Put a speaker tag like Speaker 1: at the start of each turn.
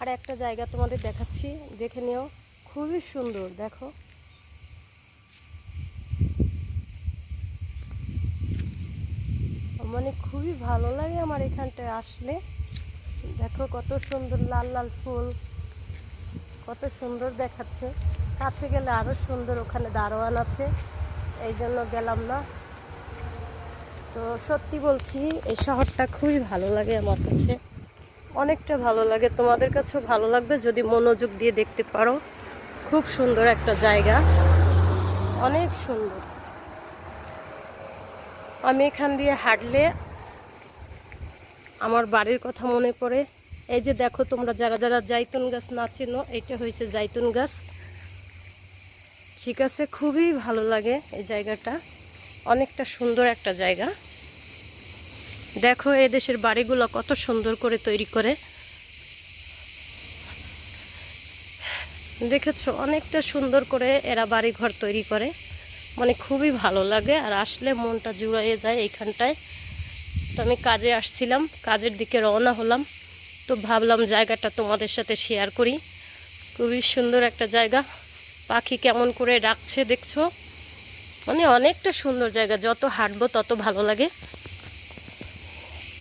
Speaker 1: আর একটা জায়গা তোমাদের দেখাচ্ছি, দেখে নিও, খুবই সুন্দর। দেখো মানে খুবই ভালো লাগে আমার এখানটায় আসলে। দেখো কত সুন্দর লাল লাল ফুল, কত সুন্দর দেখাচ্ছে। কাছে গেলে আরো সুন্দর, ওখানে দারোয়ান আছে, এই জন্য গেলাম না। তো সত্যি বলছি, এই শহরটা খুবই ভালো লাগে আমার কাছে, অনেকটা ভালো লাগে। তোমাদের কাছেও ভালো লাগবে যদি মনোযোগ দিয়ে দেখতে পারো। খুব সুন্দর একটা জায়গা, অনেক সুন্দর। আমি এখান দিয়ে হাঁটলে আমার বাড়ির কথা মনে পড়ে। এই যে দেখো তোমরা যারা যারা জাইতুন গাছ না চেনো, এটা হয়েছে জাইতুন গাছ। ঠিক আছে, খুবই ভালো লাগে এই জায়গাটা, অনেকটা সুন্দর একটা জায়গা। দেখো এদেশের বাড়িগুলো কত সুন্দর করে তৈরি করে, দেখেছো? অনেকটা সুন্দর করে এরা বাড়ি ঘর তৈরি করে, মানে খুবই ভালো লাগে। আর আসলে মনটা জুড়িয়ে যায় এইখানটায়। তো আমি কাজে আসছিলাম, কাজের দিকে রওনা হলাম, তো ভাবলাম জায়গাটা তোমাদের সাথে শেয়ার করি। খুবই সুন্দর একটা জায়গা, পাখি কেমন করে ডাকছে দেখছো, মানে অনেকটা সুন্দর জায়গা। যত হাঁটবো তত ভালো লাগে।